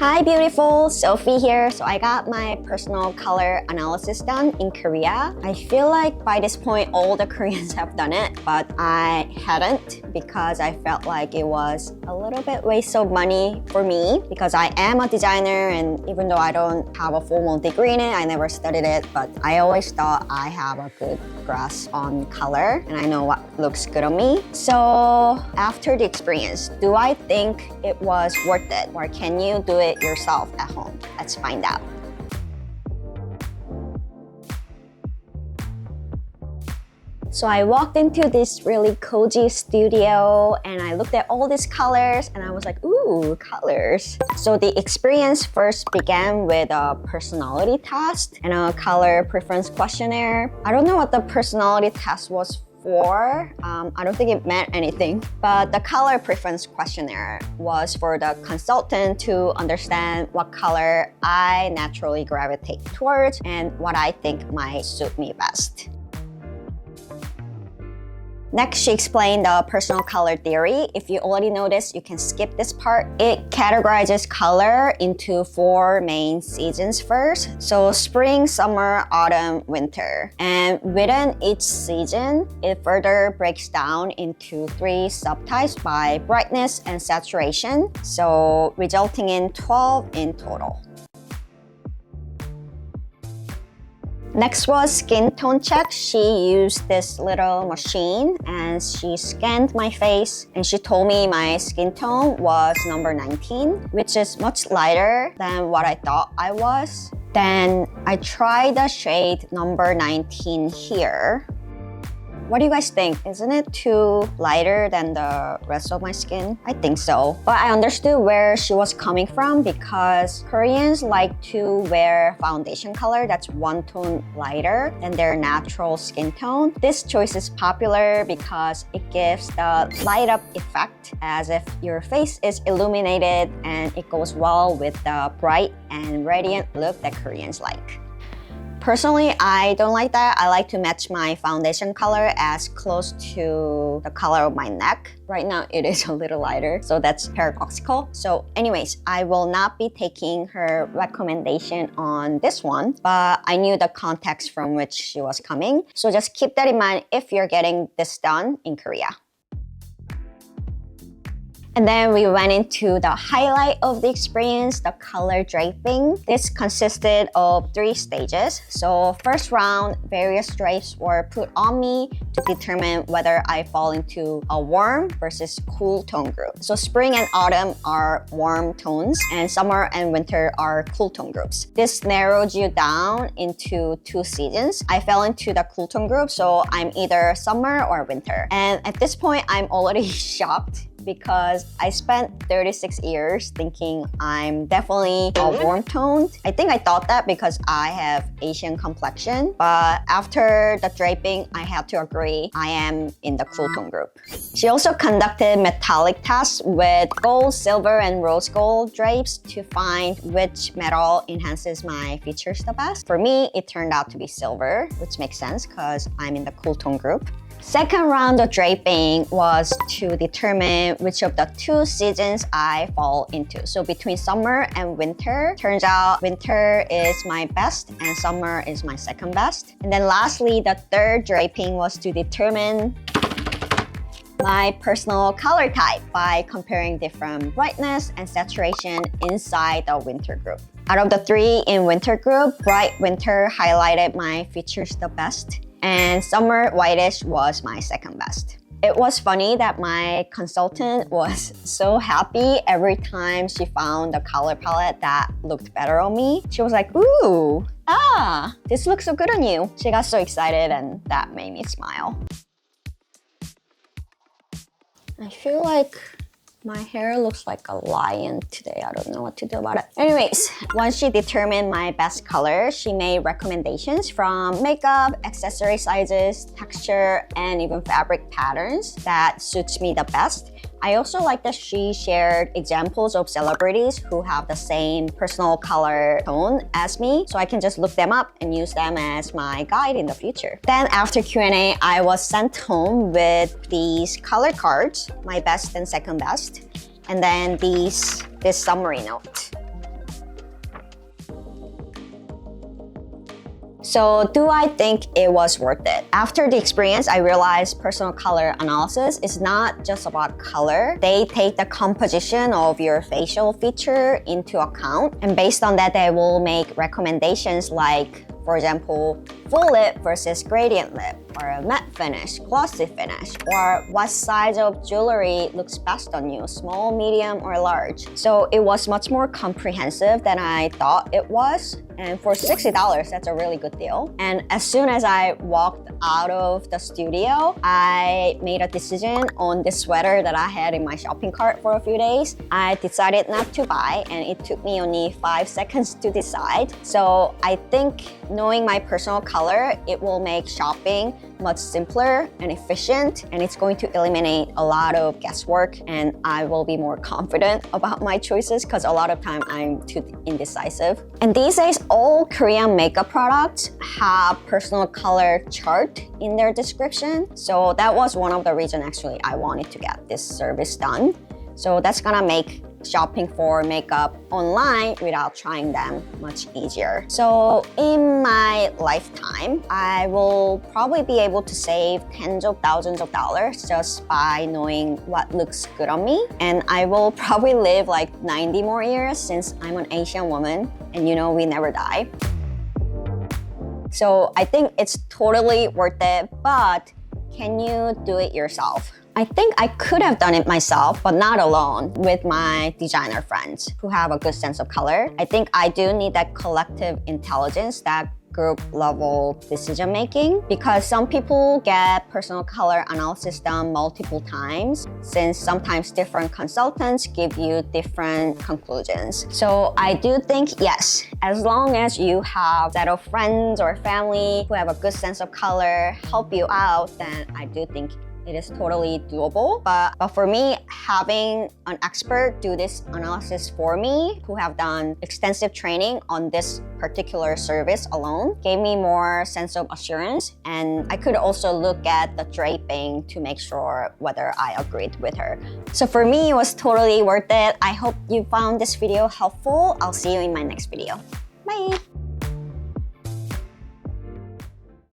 Hi beautiful, Sophie here. So I got my personal color analysis done in Korea. I feel like by this point all the Koreans have done it, but I hadn't because I felt like it was a little bit waste of money for me because I am a designer, and even though I don't have a formal degree in it, I never studied it, but I always thought I have a good grasp on color and I know what looks good on me. So after the experience, do I think it was worth it, or can you do it yourself at home? Let's find out. So I walked into this really cozy studio and I looked at all these colors and I was like, ooh, colors. So the experience first began with a personality test and a color preference questionnaire. I don't know what the personality test was for. I don't think it meant anything, but the color preference questionnaire was for the consultant to understand what color I naturally gravitate towards and what I think might suit me best. Next, she explained the personal color theory. If you already know this, you can skip this part. It categorizes color into 4 main seasons first. So spring, summer, autumn, winter. And within each season, it further breaks down into 3 subtypes by brightness and saturation. So resulting in 12 in total. Next was skin tone check. She used this little machine and she scanned my face and she told me my skin tone was number 19, which is much lighter than what I thought I was. Then I tried the shade number 19 here. What do you guys think? Isn't it too lighter than the rest of my skin? I think so. But I understood where she was coming from because Koreans like to wear foundation color that's 1 tone lighter than their natural skin tone. This choice is popular because it gives the light up effect as if your face is illuminated, and it goes well with the bright and radiant look that Koreans like. Personally, I don't like that. I like to match my foundation color as close to the color of my neck. Right now, it is a little lighter, so that's paradoxical. So anyways, I will not be taking her recommendation on this one, but I knew the context from which she was coming. So just keep that in mind if you're getting this done in Korea. And then we went into the highlight of the experience, the color draping. This consisted of 3 stages. So first round, various drapes were put on me to determine whether I fall into a warm versus cool tone group. So spring and autumn are warm tones and summer and winter are cool tone groups. This narrows you down into 2 seasons. I fell into the cool tone group, so I'm either summer or winter. And at this point, I'm already shocked because I spent 36 years thinking I'm definitely a warm toned. I think I thought that because I have Asian complexion, but after the draping, I have to agree I am in the cool tone group. She also conducted metallic tests with gold, silver, and rose gold drapes to find which metal enhances my features the best. For me, it turned out to be silver, which makes sense because I'm in the cool tone group. Second round of draping was to determine which of the 2 seasons I fall into. So between summer and winter, turns out winter is my best and summer is my second best. And then lastly, the third draping was to determine my personal color type by comparing different brightness and saturation inside the winter group. Out of the 3 in winter group, bright winter highlighted my features the best, and summer whitish was my second best. It was funny that my consultant was so happy every time she found a color palette that looked better on me. She was like, ooh, this looks so good on you. She got so excited and that made me smile. I feel like my hair looks like a lion today. I don't know what to do about it. Anyways, once she determined my best color, she made recommendations from makeup, accessory sizes, texture, and even fabric patterns that suits me the best. I also like that she shared examples of celebrities who have the same personal color tone as me, so I can just look them up and use them as my guide in the future. Then after Q&A, I was sent home with these color cards, my best and second best, and then this summary note. So do I think it was worth it? After the experience, I realized personal color analysis is not just about color. They take the composition of your facial feature into account, and based on that, they will make recommendations like, for example, full lip versus gradient lip, or a matte finish, glossy finish, or what size of jewelry looks best on you, small, medium, or large. So it was much more comprehensive than I thought it was. And for $60, that's a really good deal. And as soon as I walked out of the studio, I made a decision on this sweater that I had in my shopping cart for a few days. I decided not to buy, and it took me only 5 seconds to decide. So I think knowing my personal color, it will make shopping much simpler and efficient, and it's going to eliminate a lot of guesswork, and I will be more confident about my choices because a lot of time I'm too indecisive. And these days, all Korean makeup products have personal color chart in their description. So that was one of the reasons actually I wanted to get this service done. So that's gonna make shopping for makeup online without trying them much easier. So in my lifetime, I will probably be able to save tens of thousands of dollars just by knowing what looks good on me. And I will probably live like 90 more years since I'm an Asian woman, and you know we never die. So I think it's totally worth it, but can you do it yourself? I think I could have done it myself, but not alone, with my designer friends who have a good sense of color. I think I do need that collective intelligence, that group level decision making, because some people get personal color analysis done multiple times, since sometimes different consultants give you different conclusions. So I do think, yes, as long as you have a set of friends or family who have a good sense of color help you out, then I do think it is totally doable. But for me, having an expert do this analysis for me, who have done extensive training on this particular service alone, gave me more sense of assurance. And I could also look at the draping to make sure whether I agreed with her. So for me, it was totally worth it. I hope you found this video helpful. I'll see you in my next video. Bye.